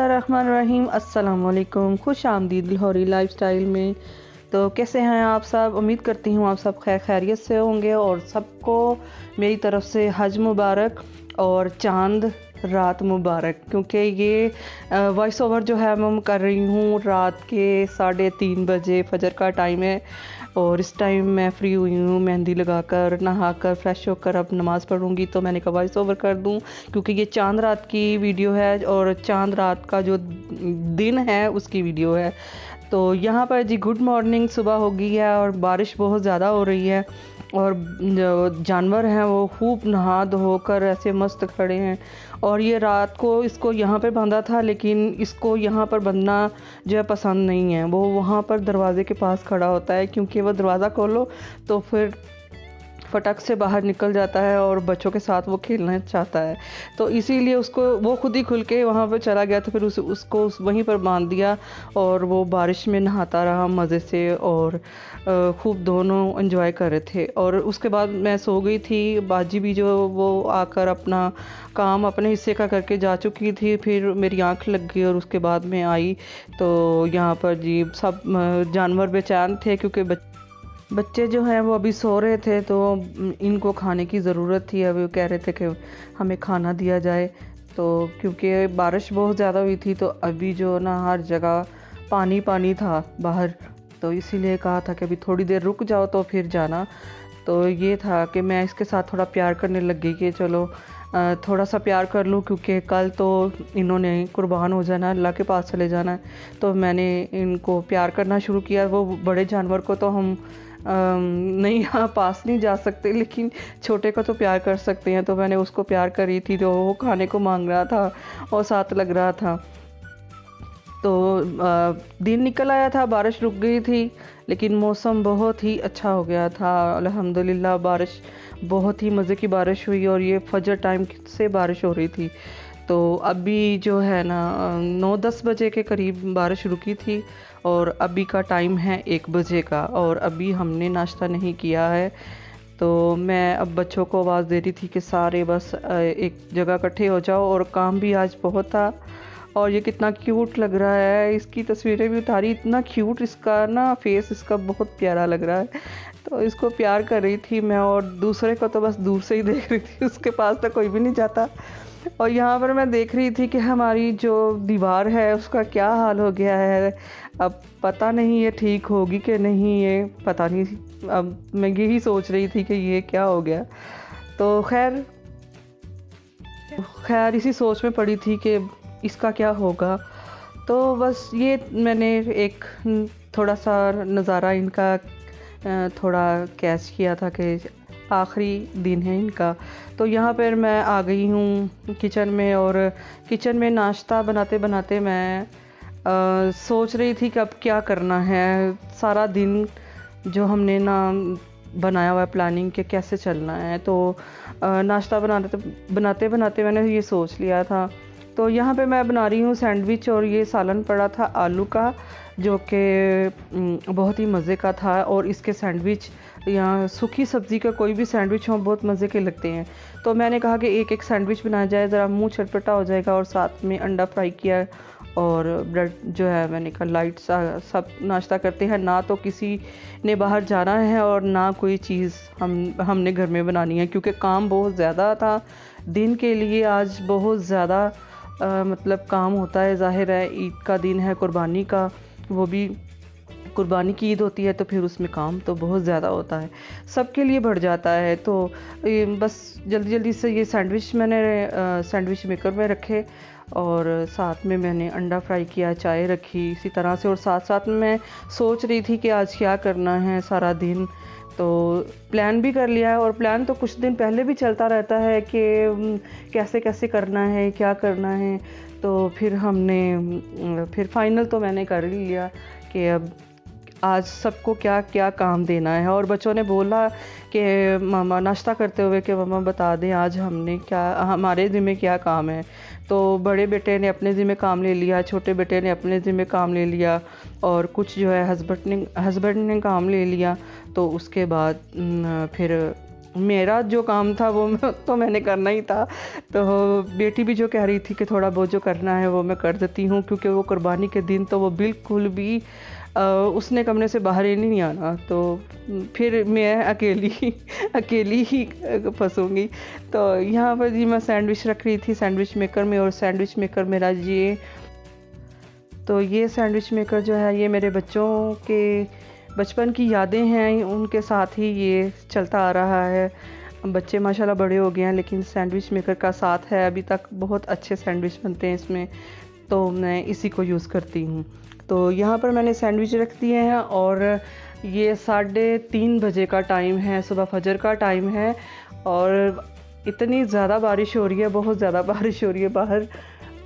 बिस्मिल्लाहिर्रहमानिर्रहीम। अस्सलाम वालेकुम। खुश आमदीद लाहौरी लाइफस्टाइल में। तो कैसे हैं आप सब? उम्मीद करती हूँ आप सब खैरियत से होंगे और सबको मेरी तरफ से हज मुबारक और चांद रात मुबारक। क्योंकि ये वॉइस ओवर जो है मैं कर रही हूँ रात के 3:30 बजे फजर का टाइम है और इस टाइम मैं फ्री हुई हूँ, मेहंदी लगाकर नहाकर फ्रेश होकर अब नमाज़ पढ़ूँगी। तो मैंने कहा वॉइस ओवर कर दूँ क्योंकि ये चांद रात की वीडियो है और चांद रात का जो दिन है उसकी वीडियो है। तो यहाँ पर जी गुड मॉर्निंग, सुबह हो गई है और बारिश बहुत ज़्यादा हो रही है और जो जानवर हैं वो खूब नहा धोकर ऐसे मस्त खड़े हैं। और ये रात को इसको यहाँ पे बांधा था, लेकिन इसको यहाँ पर बंधना जो है पसंद नहीं है। वो वहाँ पर दरवाज़े के पास खड़ा होता है क्योंकि वो दरवाज़ा खोलो तो फिर फटक से बाहर निकल जाता है और बच्चों के साथ वो खेलना चाहता है। तो इसीलिए उसको वो खुद ही खुल के वहाँ पर चला गया। तो फिर उसको वहीं पर बांध दिया और वो बारिश में नहाता रहा मज़े से और खूब दोनों एंजॉय कर रहे थे। और उसके बाद मैं सो गई थी। बाजी भी जो वो आकर अपना काम अपने हिस्से का करके जा चुकी थी। फिर मेरी आँख लग गई और उसके बाद मैं आई तो यहाँ पर जी सब जानवर बेचैन थे क्योंकि बच्चे जो हैं वो अभी सो रहे थे तो इनको खाने की ज़रूरत थी। अभी वो कह रहे थे कि हमें खाना दिया जाए। तो क्योंकि बारिश बहुत ज़्यादा हुई थी तो अभी जो ना हर जगह पानी पानी था बाहर, तो इसीलिए कहा था कि अभी थोड़ी देर रुक जाओ तो फिर जाना। तो ये था कि मैं इसके साथ थोड़ा प्यार करने लग गई कि चलो थोड़ा सा प्यार कर लूँ क्योंकि कल तो इन्होंने कुर्बान हो जाना, अल्लाह के पास चले जाना है। तो मैंने इनको प्यार करना शुरू किया। वो बड़े जानवर को तो हम नहीं यहाँ पास नहीं जा सकते, लेकिन छोटे को तो प्यार कर सकते हैं। तो मैंने उसको प्यार करी थी जो वो खाने को मांग रहा था और साथ लग रहा था। तो दिन निकल आया था, बारिश रुक गई थी लेकिन मौसम बहुत ही अच्छा हो गया था अल्हम्दुलिल्लाह। बारिश बहुत ही मज़े की बारिश हुई और ये फजर टाइम से बारिश हो रही थी। तो अभी जो है ना 9-10 बजे के करीब बारिश रुकी थी और अभी का टाइम है 1 बजे का और अभी हमने नाश्ता नहीं किया है। तो मैं अब बच्चों को आवाज़ दे रही थी कि सारे बस एक जगह इकट्ठे हो जाओ। और काम भी आज बहुत था और ये कितना क्यूट लग रहा है, इसकी तस्वीरें भी उतारी, इतना क्यूट इसका ना फेस, इसका बहुत प्यारा लग रहा है। तो इसको प्यार कर रही थी मैं और दूसरे को तो बस दूर से ही देख रही थी, उसके पास तो कोई भी नहीं जाता। और यहाँ पर मैं देख रही थी कि हमारी जो दीवार है उसका क्या हाल हो गया है। अब पता नहीं ये ठीक होगी कि नहीं, ये पता नहीं। अब मैं यही सोच रही थी कि ये क्या हो गया। तो खैर इसी सोच में पड़ी थी कि इसका क्या होगा। तो बस ये मैंने एक थोड़ा सा नज़ारा इनका थोड़ा कैच किया था कि आखिरी दिन है इनका। तो यहाँ पर मैं आ गई हूँ किचन में और किचन में नाश्ता बनाते बनाते मैं सोच रही थी कि अब क्या करना है। सारा दिन जो हमने ना बनाया हुआ है प्लानिंग के कैसे चलना है, तो नाश्ता बनाते बनाते मैंने ये सोच लिया था। तो यहाँ पे मैं बना रही हूँ सैंडविच और ये सालन पड़ा था आलू का जो कि बहुत ही मज़े का था। और इसके सैंडविच यहाँ सूखी सब्ज़ी का कोई भी सैंडविच हो बहुत मज़े के लगते हैं। तो मैंने कहा कि एक सैंडविच बनाया जाए, ज़रा मुंह चटपटा हो जाएगा। और साथ में अंडा फ्राई किया और ब्रेड जो है मैंने कहा लाइट सा सब नाश्ता करते हैं, ना तो किसी ने बाहर जाना है और ना कोई चीज़ हमने घर में बनानी है क्योंकि काम बहुत ज़्यादा था दिन के लिए। आज बहुत ज़्यादा मतलब काम होता है। ज़ाहिर है ईद का दिन है, कुर्बानी का, वो भी कुर्बानी की ईद होती है तो फिर उसमें काम तो बहुत ज़्यादा होता है, सबके लिए बढ़ जाता है। तो बस जल्दी जल्दी से ये सैंडविच मैंने सैंडविच मेकर में रखे और साथ में मैंने अंडा फ्राई किया, चाय रखी इसी तरह से। और साथ साथ में मैं सोच रही थी कि आज क्या करना है सारा दिन। तो प्लान भी कर लिया है और प्लान तो कुछ दिन पहले भी चलता रहता है कि कैसे कैसे करना है, क्या करना है। तो फिर हमने फिर फाइनल तो मैंने कर ही लिया कि अब आज सबको क्या क्या काम देना है। और बच्चों ने बोला कि मामा नाश्ता करते हुए कि मामा बता दें आज हमने क्या, हमारे ज़िम्मे क्या काम है। तो बड़े बेटे ने अपने ज़िम्मे काम ले लिया, छोटे बेटे ने अपने ज़िम्मे काम ले लिया और कुछ जो है हस्बैंड ने काम ले लिया। तो उसके बाद फिर मेरा जो काम था वो तो मैंने करना ही था। तो बेटी भी जो कह रही थी कि थोड़ा बहुत जो करना है वो मैं कर देती हूँ, क्योंकि वो कुर्बानी के दिन तो वो बिल्कुल भी उसने कमरे से बाहर ही नहीं आना। तो फिर मैं अकेली ही फंसूँगी। तो यहाँ पर जी मैं सैंडविच रख रही थी सैंडविच मेकर में, और सैंडविच मेकर मेरा ये सैंडविच मेकर जो है ये मेरे बच्चों के बचपन की यादें हैं, उनके साथ ही ये चलता आ रहा है। बच्चे माशाल्लाह बड़े हो गए हैं, लेकिन सैंडविच मेकर का साथ है अभी तक। बहुत अच्छे सैंडविच बनते हैं इसमें, तो मैं इसी को यूज़ करती हूँ। तो यहाँ पर मैंने सैंडविच रख दिए हैं, और ये 3:30 बजे का टाइम है, सुबह फजर का टाइम है। और इतनी ज़्यादा बारिश हो रही है, बहुत ज़्यादा बारिश हो रही है बाहर,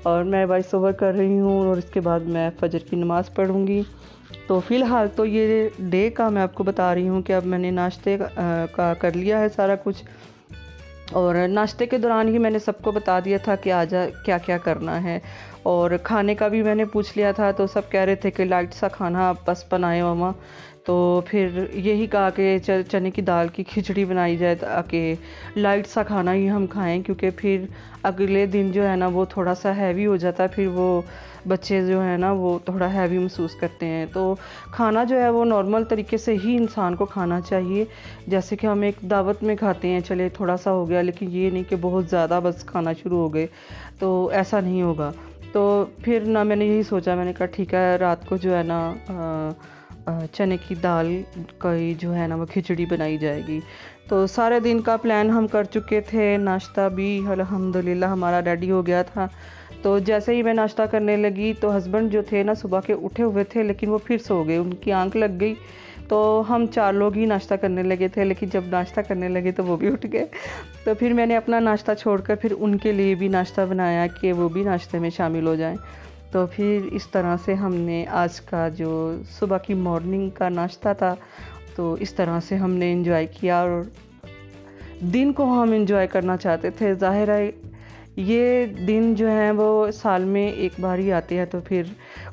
और मैं वॉइस ओवर कर रही हूँ, और इसके बाद मैं फजर की नमाज़ पढ़ूँगी। तो फ़िलहाल तो ये डे का मैं आपको बता रही हूँ कि अब मैंने नाश्ते का कर लिया है सारा कुछ, और नाश्ते के दौरान ही मैंने सबको बता दिया था कि आज क्या क्या करना है। और खाने का भी मैंने पूछ लिया था, तो सब कह रहे थे कि लाइट सा खाना आप बस बनाए मम्मा। तो फिर यही कहा कि चने की दाल की खिचड़ी बनाई जाए, ताकि लाइट सा खाना ही हम खाएं, क्योंकि फिर अगले दिन जो है ना वो थोड़ा सा हैवी हो जाता है। फिर वो बच्चे जो है ना वो थोड़ा हैवी महसूस करते हैं। तो खाना जो है वो नॉर्मल तरीके से ही इंसान को खाना चाहिए, जैसे कि हम एक दावत में खाते हैं, चले थोड़ा सा हो गया, लेकिन ये नहीं कि बहुत ज़्यादा बस खाना शुरू हो गए, तो ऐसा नहीं होगा। तो फिर ना मैंने यही सोचा, मैंने कहा ठीक है रात को जो है ना चने की दाल का ही जो है ना वो खिचड़ी बनाई जाएगी। तो सारे दिन का प्लान हम कर चुके थे, नाश्ता भी अल्हम्दुलिल्लाह हमारा रेडी हो गया था। तो जैसे ही मैं नाश्ता करने लगी तो हस्बैंड जो थे ना सुबह के उठे हुए थे, लेकिन वो फिर सो गए, उनकी आंख लग गई। तो हम 4 लोग ही नाश्ता करने लगे थे, लेकिन जब नाश्ता करने लगे तो वो भी उठ गए। तो फिर मैंने अपना नाश्ता छोड़कर फिर उनके लिए भी नाश्ता बनाया कि वो भी नाश्ते में शामिल हो जाएं। तो फिर इस तरह से हमने आज का जो सुबह की मॉर्निंग का नाश्ता था, तो इस तरह से हमने एंजॉय किया। और दिन को हम एंजॉय करना चाहते थे, ज़ाहिर है ये दिन जो है वो साल में एक बार ही आते हैं, तो फिर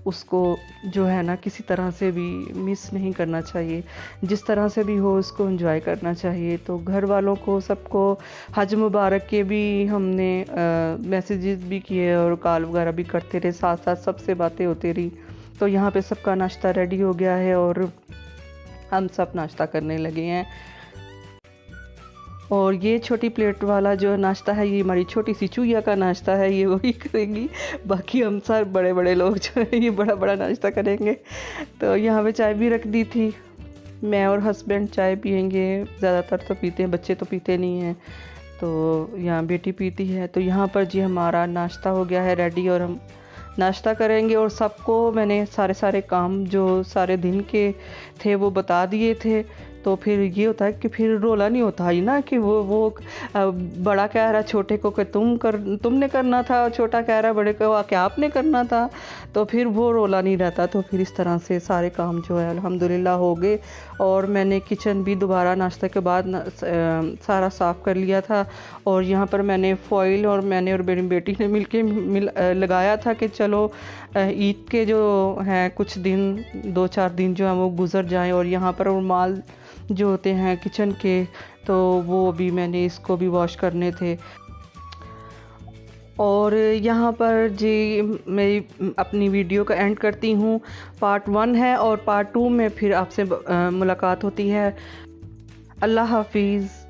उसको जो है ना किसी तरह से भी मिस नहीं करना चाहिए, जिस तरह से भी हो उसको एंजॉय करना चाहिए। तो घर वालों को सबको हज मुबारक के भी हमने मैसेजेस भी किए और कॉल वगैरह भी करते रहे, साथ साथ सबसे बातें होती रही। तो यहाँ पे सबका नाश्ता रेडी हो गया है और हम सब नाश्ता करने लगे हैं। और ये छोटी प्लेट वाला जो नाश्ता है ये हमारी छोटी सी चूहिया का नाश्ता है, ये वही करेंगी। बाकी हम सब बड़े बड़े लोग जो है ये बड़ा बड़ा नाश्ता करेंगे। तो यहाँ पे चाय भी रख दी थी, मैं और हस्बैंड चाय पियेंगे, ज़्यादातर तो पीते हैं, बच्चे तो पीते नहीं हैं, तो यहाँ बेटी पीती है। तो यहाँ पर जी हमारा नाश्ता हो गया है रेडी, और हम नाश्ता करेंगे। और सबको मैंने सारे काम जो सारे दिन के थे वो बता दिए थे। तो फिर ये होता है कि फिर रोला नहीं होता है ना, कि वो बड़ा कह रहा छोटे को कि तुमने करना था, छोटा कह रहा बड़े को कि आपने करना था, तो फिर वो रोला नहीं रहता। तो फिर इस तरह से सारे काम जो है अल्हम्दुलिल्लाह हो गए। और मैंने किचन भी दोबारा नाश्ते के बाद सारा साफ़ कर लिया था। और यहाँ पर मैंने फॉइल और मैंने और मेरी बेटी ने लगाया था कि चलो ईद के जो हैं कुछ दिन 2-4 दिन जो है वो गुज़र जाएं। और यहाँ पर रुमाल जो होते हैं किचन के, तो वो भी मैंने इसको भी वॉश करने थे। और यहाँ पर जी मैं अपनी वीडियो का एंड करती हूँ। पार्ट 1 है और पार्ट 2 में फिर आपसे मुलाकात होती है। अल्लाह हाफिज़।